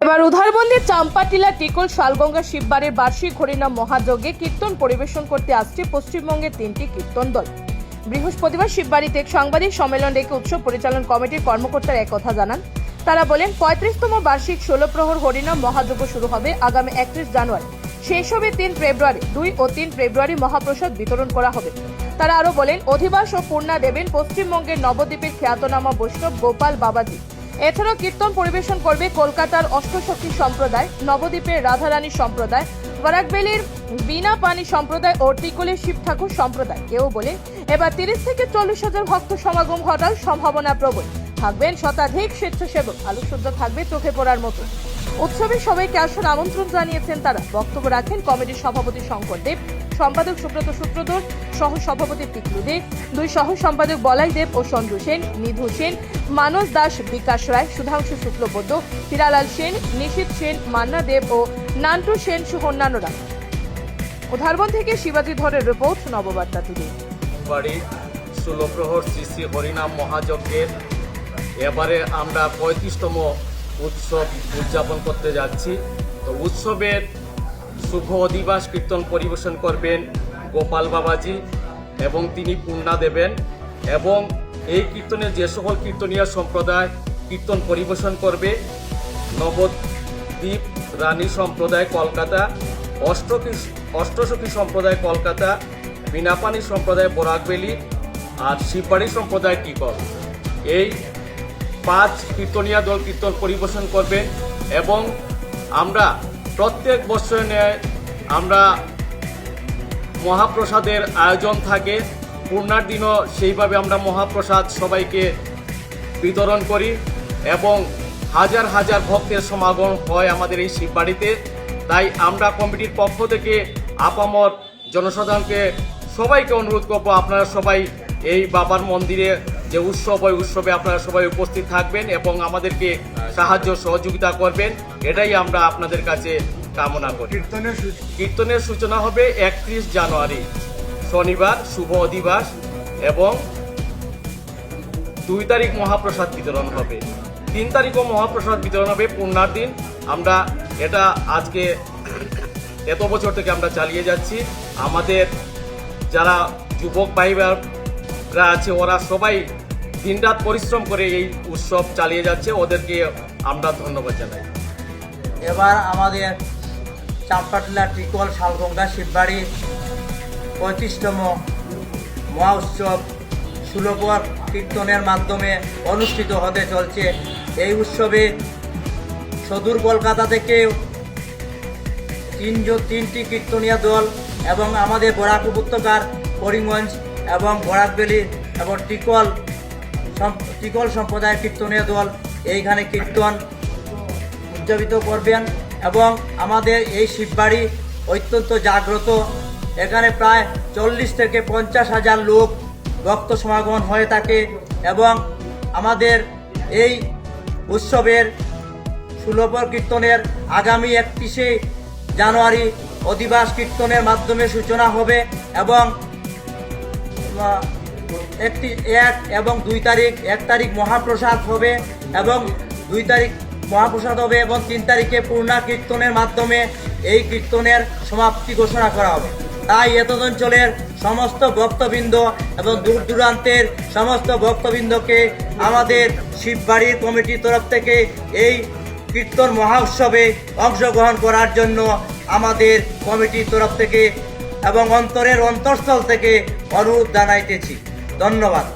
এবার উধারবন্দির চাম্পাটিলা টিকল শালগঙ্গা শিববাড়ির বার্ষিক হরিনাম মহাযজ্ঞে কীর্তন পরিবেশন করতে আসছে পশ্চিমবঙ্গের 3টি কীর্তন দল। বৃহস্পতিবার শিববাড়িতে এক সাংবাদিক সম্মেলন ডেকে উৎসব পরিচালন কমিটির কর্মকর্তারা একথা জানান। তারা বলেন 35তম বার্ষিক 16 প্রহর হরিনাম মহাযজ্ঞ শুরু হবে আগামী 31 জানুয়ারি, শেষ হবে 3 ফেব্রুয়ারি। 2 ও 3 ফেব্রুয়ারি মহাপ্রসাদ বিতরণ করা হবে। তারা আরো বলেন অধিবাস ও পূর্ণা দেবেন পশ্চিমবঙ্গের নবদ্বীপের খ্যাতনামা বৈষ্ণব গোপাল বাবাজি। এছাড়াও কীর্তন পরিবেশন করবে কলকাতার অষ্টশক্তি সম্প্রদায়, নবদ্বীপের রাধারানী সম্প্রদায়, বরাকবেলির বিনা পানি সম্প্রদায় ও টিকলের শিব ঠাকুর সম্প্রদায়। কেউ বলেন এবার 30 থেকে 40 হাজার ভক্ত সমাগম ঘটার সম্ভাবনা প্রবল। থাকবেন শতাধিক স্বেচ্ছাসেবক, আলোকসজ্জা থাকবে চোখে পড়ার মতো। উৎসবে সবাইকে আসার আমন্ত্রণ জানিয়েছেন তারা। বক্তব্য রাখেন কমিটির সভাপতি শঙ্কর দেব, সম্পাদক সুব্রত সূত্রধর, সহ সভাপতি টিকলু দে, 2 সহ সম্পাদক বলাই দেব ও সঞ্জু সেন, নিধু সেন, মানস দাস, বিকাশ রায়, সুধাংশু শুক্লবৈদ্য, হীরালাল সেন, নিশীথ সেন, মান্না দেব ও নান্টু সেন সহ অন্যান্যরা। উধারবন থেকে শিবাজি ধরের রিপোর্ট, নববার্তা টুডে। বাড়ি 16 প্রহর শ্রী শ্রী হরিনাম মহাযজ্ঞের এবারে আমরা 35তম উৎসব উদযাপন করতে যাচ্ছি। তো উৎসবের শুভ অধিবাস কীর্তন পরিবেশন করবেন গোপাল বাবাজি এবং তিনি পূর্ণা দেবেন। এবং এই কীর্তনের যে সকল কীর্তনীয় সম্প্রদায় কীর্তন পরিবেশন করবে, নবদ্বীপ রানী সম্প্রদায় কলকাতা, অষ্টসখী সম্প্রদায় কলকাতা, বিনাপানি সম্প্রদায় বরাকবেলি আর শিববাড়ি সম্প্রদায় টিকল। এই 5 কীর্তনীয় দল কীর্তন পরিবেশন করবে। এবং আমরা প্রত্যেক বছরের ন্যায় আমরা মহাপ্রসাদের আয়োজন থাকে। পূর্ণার দিনও সেইভাবে আমরা মহাপ্রসাদ সবাইকে বিতরণ করি এবং হাজার হাজার ভক্তের সমাগম হয় আমাদের এই শিববাড়িতে। তাই আমরা কমিটির পক্ষ থেকে আপামর জনসাধারণকে সবাইকে অনুরোধ করবো, আপনারা সবাই এই বাবার মন্দিরে যে উৎসব, ওই উৎসবে আপনারা সবাই উপস্থিত থাকবেন এবং আমাদেরকে সাহায্য সহযোগিতা করবেন, এটাই আমরা আপনাদের কাছে কামনা করি। কীর্তনের সূচনা হবে 31 জানুয়ারি শনিবার শুভ অধিবাস এবং 2 তারিখ মহাপ্রসাদ বিতরণ হবে। 3 তারিখও মহাপ্রসাদ বিতরণ হবে পূর্ণার দিন। আমরা এটা আজকে এত বছর থেকে আমরা চালিয়ে যাচ্ছি। আমাদের যারা যুবক ভাইরা আছে ওরা সবাই দিনরাত পরিশ্রম করে এই উৎসব চালিয়ে যাচ্ছে, ওদেরকে আমরা ধন্যবাদ জানাই। এবার আমাদের চাম্পাটিলা টিকল শালগঙ্গা শিববাড়ি 35তম মহা উৎসব 16 প্রহর কীর্তনের মাধ্যমে অনুষ্ঠিত হতে চলছে। এই উৎসবে সুদূর কলকাতা থেকে 3টি কীর্তনীয় দল এবং আমাদের বরাক উপত্যকার করিমগঞ্জ এবং বরাকবেলি এবং টিকল সম্প্রদায়ের কীর্তনীয় দল এইখানে কীর্তন উদযাপিত করবেন। এবং আমাদের এই শিববাড়ি অত্যন্ত জাগ্রত। এখানে প্রায় 40 থেকে 50 হাজার লোক ভক্ত সমাগম হয়ে থাকে। এবং আমাদের এই উৎসবের 16 প্রহর কীর্তনের আগামী 31শে জানুয়ারি অধিবাস কীর্তনের মাধ্যমে সূচনা হবে এবং 1 এবং 2 তারিখ, 1 তারিখ মহাপ্রসাদ হবে এবং 2 তারিখ মহাপ্রসাদ হবে এবং 3 তারিখে পূর্ণা কীর্তনের মাধ্যমে এই কীর্তনের সমাপ্তি ঘোষণা করা হবে। তাই এতদ অঞ্চলের সমস্ত ভক্তবৃন্দ এবং দূর দূরান্তের সমস্ত ভক্তবৃন্দকে আমাদের শিববাড়ির কমিটির তরফ থেকে এই কীর্তন মহা উৎসবে অংশগ্রহণ করার জন্য আমাদের কমিটির তরফ থেকে এবং অন্তরের অন্তঃস্থল থেকে অনুরোধ জানাইতেছি। ধন্যবাদ।